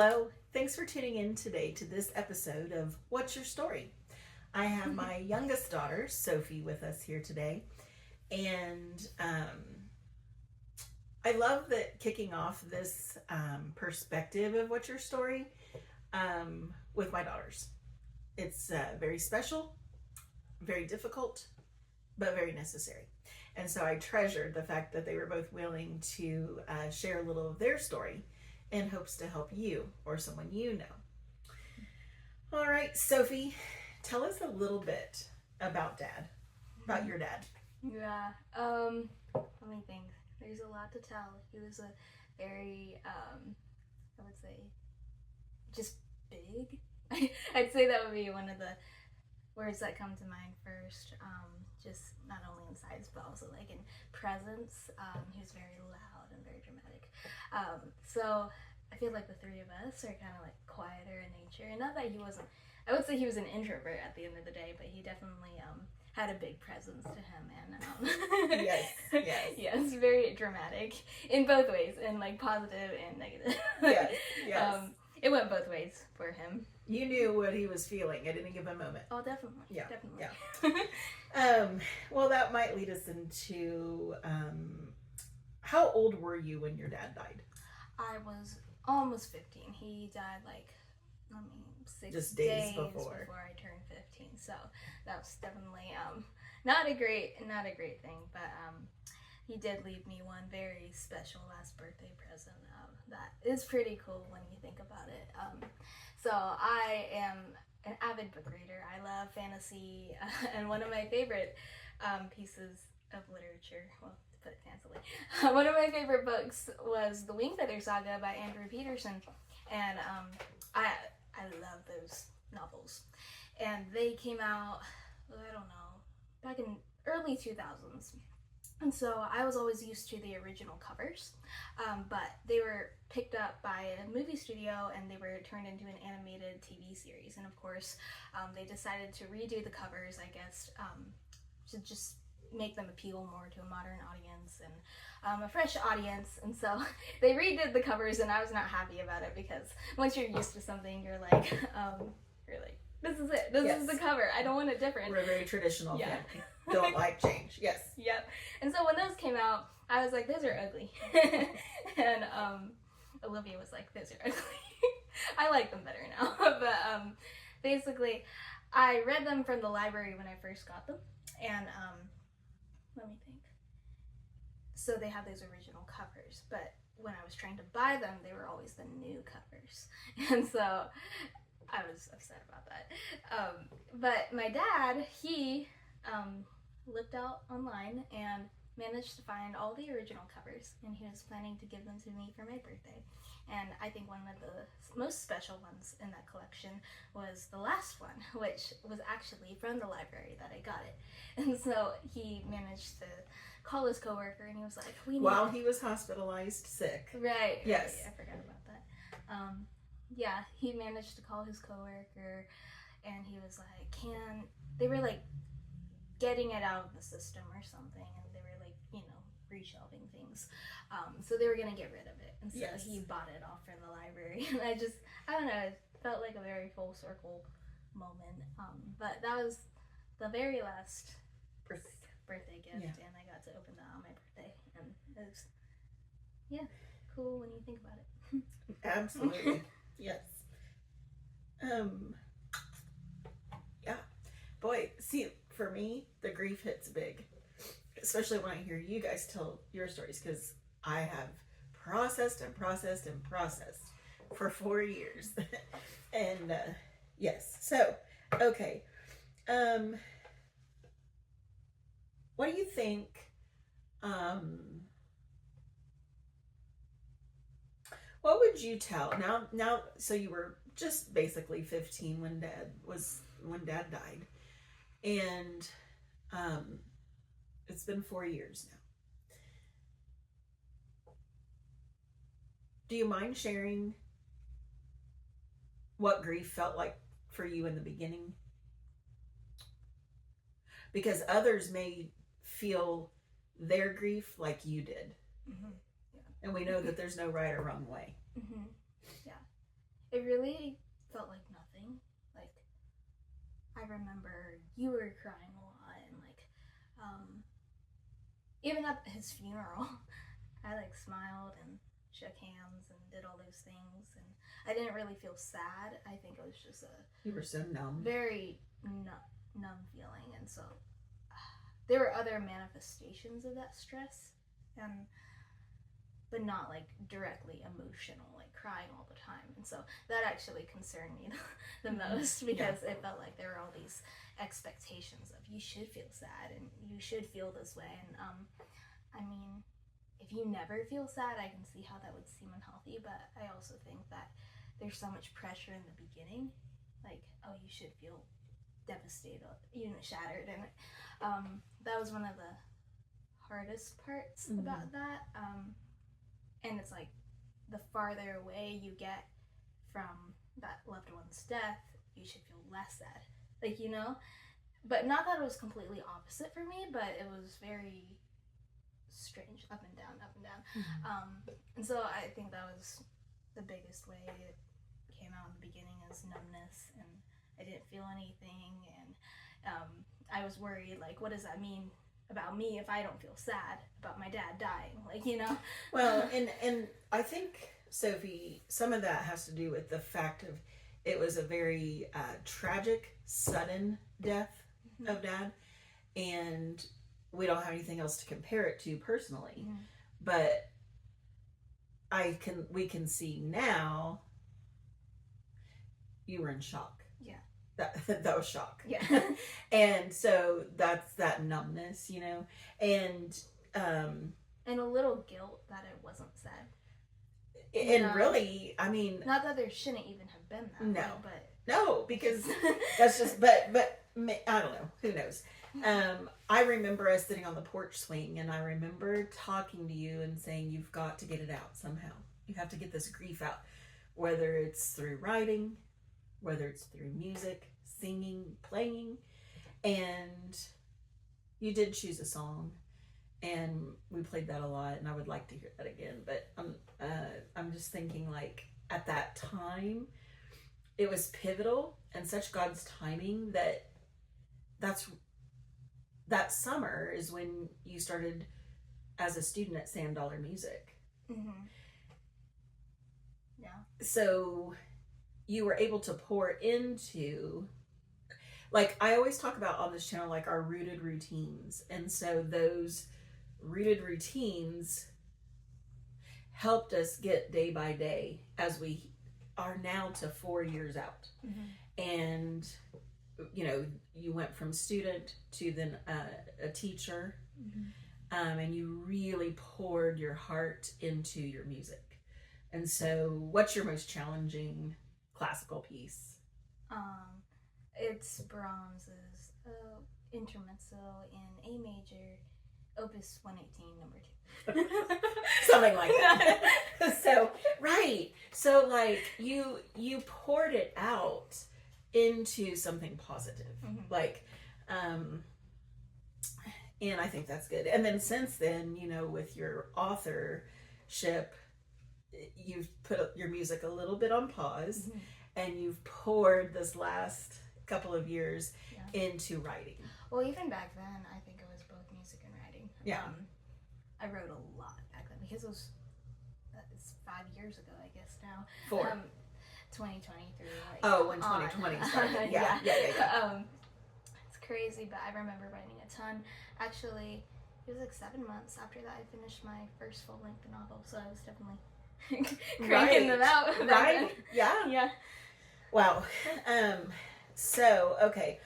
Hello, thanks for tuning in today to this episode of What's Your Story? I have my youngest daughter, Sophie, with us here today. And I love that kicking off this perspective of What's Your Story with my daughters. It's very special, very difficult, but very necessary. And so I treasured the fact that they were both willing to share a little of their story in hopes to help you or someone you know. All right, Sophie, tell us a little bit about your dad. Yeah, let me think. There's a lot to tell. He was a very, I would say, just big. I'd say that would be one of the words that come to mind first. Just not only in size, but also like in presence. He was very loud and very dramatic. So I feel like the three of us are kind of like quieter in nature. And not that he wasn't, I would say he was an introvert at the end of the day, but he definitely had a big presence to him. And yes, very dramatic in both ways, in like positive and negative. Yes. It went both ways for him. You knew what he was feeling at any given moment. Oh, definitely. Yeah. Well, that might lead us into how old were you when your dad died? I was almost 15. He died like, 6 days before I turned 15. So that was definitely not a great thing, but he did leave me one very special last birthday present that is pretty cool when you think about it. So I am an avid book reader. I love fantasy, and one of my favorite pieces of literature, well, to put it fancily, one of my favorite books was The Wingfeather Saga by Andrew Peterson, and I love those novels. And they came out, I don't know, back in early 2000s. And so I was always used to the original covers, but they were picked up by a movie studio and they were turned into an animated TV series. And of course, they decided to redo the covers, I guess, to just make them appeal more to a modern audience and a fresh audience. And so they redid the covers, and I was not happy about it because once you're used to something, you're like, this is it. This is the cover. I don't want it different. We're a very traditional family. Don't like change. Yes. Yep. And so when those came out, I was like, those are ugly. And Olivia was like, those are ugly. I like them better now. But basically, I read them from the library when I first got them. And let me think. So they have those original covers, but when I was trying to buy them, they were always the new covers. And so I was upset about that. But my dad, he looked out online and managed to find all the original covers, and he was planning to give them to me for my birthday. And I think one of the most special ones in that collection was the last one, which was actually from the library that I got it. And so he managed to call his coworker, and he was like, while he was hospitalized sick. Right. Yes. Right, I forgot about that. Yeah, he managed to call his coworker, and he was like, they were like getting it out of the system or something, and they were like, reshelving things. So they were gonna get rid of it, and so he bought it off from the library. And I don't know, it felt like a very full circle moment. But that was the very last birthday gift, and I got to open that on my birthday, and it was, cool when you think about it. Absolutely. Yes. Yeah. Boy, see, for me, the grief hits big, especially when I hear you guys tell your stories, because I have processed for 4 years. And yes. So, okay. What do you think? What would you tell now? So you were just basically 15 when Dad died, and it's been 4 years now. Do you mind sharing what grief felt like for you in the beginning? Because others may feel their grief like you did. Mm-hmm. And we know that there's no right or wrong way. Mm-hmm. Yeah. it really felt like nothing. Like, I remember you were crying a lot, and like, even at his funeral, I like smiled and shook hands and did all those things, and I didn't really feel sad. I think it was just a You were so numb. very numb feeling, and so there were other manifestations of that stress, and but not like directly emotional, like crying all the time. And so that actually concerned me the most, because it felt like there were all these expectations of you should feel sad and you should feel this way. And I mean, if you never feel sad, I can see how that would seem unhealthy, but I also think that there's so much pressure in the beginning, like, oh, you should feel devastated, shattered, and that was one of the hardest parts about that. And it's like, the farther away you get from that loved one's death, you should feel less sad. Like, but not that it was completely opposite for me, but it was very strange, up and down, up and down. And so I think that was the biggest way it came out in the beginning, is numbness, and I didn't feel anything, and I was worried, like, what does that mean about me if I don't feel sad about my dad dying, like, Well, and I think, Sophie, some of that has to do with the fact of it was a very tragic, sudden death of Dad, and we don't have anything else to compare it to personally, but we can see now you were in shock. That was shock. Yeah. And so that's that numbness, and a little guilt that it wasn't said. And really, I mean, not that there shouldn't even have been that. No, way, but no, because that's just. But I don't know. Who knows? I remember us sitting on the porch swing, and I remember talking to you and saying, "You've got to get it out somehow. You have to get this grief out, whether it's through writing, whether it's through music, singing, playing." And you did choose a song, and we played that a lot, and I would like to hear that again. But I'm just thinking, like, at that time, it was pivotal and such God's timing that summer is when you started as a student at Sand Dollar Music. Yeah. So you were able to pour into, like, I always talk about on this channel, like, our rooted routines. And so those rooted routines helped us get day by day as we are now to 4 years out. And you went from student to then a teacher, and you really poured your heart into your music. And so what's your most challenging classical piece? It's Brahms's intermezzo in A major, Opus 118, number 2. Something like that. So, right. So, like, you poured it out into something positive. Like, and I think that's good. And then since then, with your authorship, you've put your music a little bit on pause, and you've poured this last couple of years into writing. Well, even back then, I think it was both music and writing. Yeah. I wrote a lot back then, because it's 5 years ago, I guess now. 4. 2023. Like, when 2020 started. Yeah. It's crazy, but I remember writing a ton. Actually, it was like 7 months after that I finished my first full-length novel, so I was definitely cranking them out. Right. Yeah. Yeah. Wow. So, okay.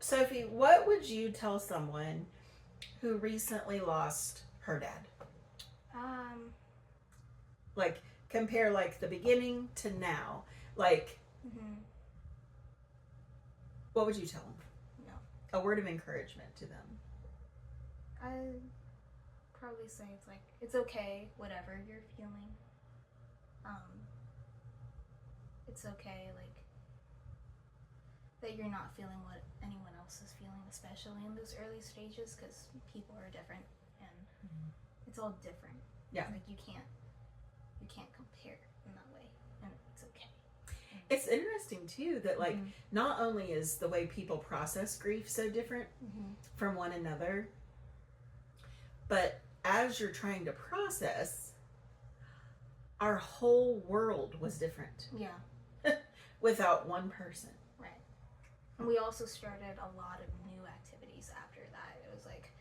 Sophie, what would you tell someone who recently lost her dad? Like, compare, like, the beginning to now. Like, what would you tell them? A word of encouragement to them. I'd probably say it's okay, whatever you're feeling. It's okay, like, that you're not feeling what anyone else is feeling, especially in those early stages, because people are different, and it's all different. Yeah. Like, you can't compare in that way, and it's okay. It's interesting too that like Mhm. not only is the way people process grief so different from one another, but as you're trying to process, our whole world was different Yeah. without one person. Right. And we also started a lot of new activities after that. It was like,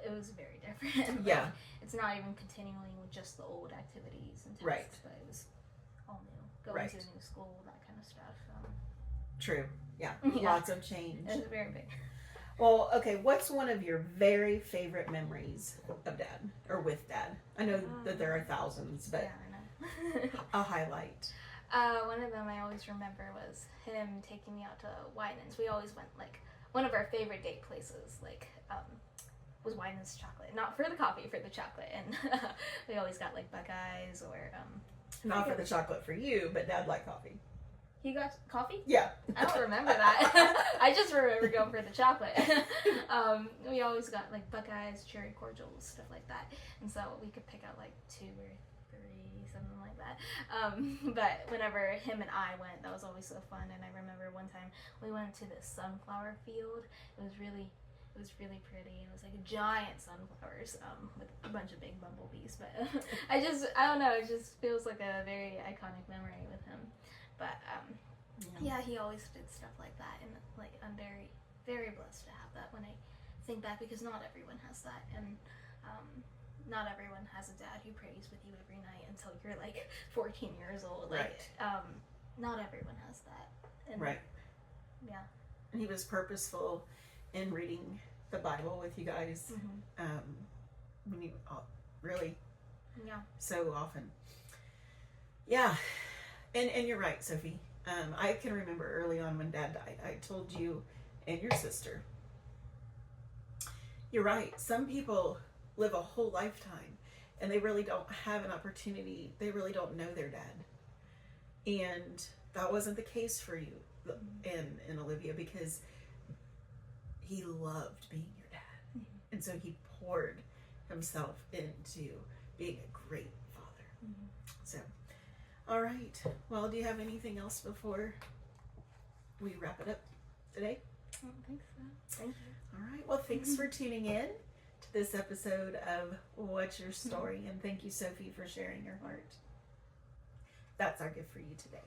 it was very different. Yeah. Like, it's not even continuing with just the old activities and tests, Right. but it was all new. Going Right. to a new school, that kind of stuff. True. Yeah. Yeah. Lots of change. It was very big. Well, okay, what's one of your very favorite memories of Dad or with Dad? I know that there are thousands, but Yeah, I know. a highlight. One of them I always remember was him taking me out to Winans. We always went, like, one of our favorite date places, like, was Winans chocolate. Not for the coffee, for the chocolate. And we always got, like, Buckeyes or, Not for the chocolate for you, but Dad liked coffee. he got coffee? Yeah. I don't remember that. I just remember going for the chocolate. We always got, like, Buckeyes, cherry cordials, stuff like that. And so we could pick out, like, 2 or 3, something like that. But whenever him and I went, that was always so fun. And I remember one time we went to this sunflower field. It was really pretty. It was like giant sunflowers with a bunch of big bumblebees. But I don't know. It just feels like a very iconic memory with him. But yeah, he always did stuff like that, and like I'm very, very blessed to have that when I think back, because not everyone has that, and not everyone has a dad who prays with you every night until you're like 14 years old. Like, Right. Not everyone has that. And, Right. Yeah. And he was purposeful in reading the Bible with you guys. When you really Yeah. so often. Yeah. And you're right, Sophie. I can remember early on when Dad died, I told you and your sister, you're right. Some people live a whole lifetime and they really don't have an opportunity. They really don't know their dad. And that wasn't the case for you and Olivia, because he loved being your dad. And so he poured himself into being a great father. So, all right. Well, do you have anything else before we wrap it up today? I don't think so. Thank you. All right. Well, thanks for tuning in to this episode of What's Your Story? And thank you, Sophie, for sharing your heart. That's our gift for you today.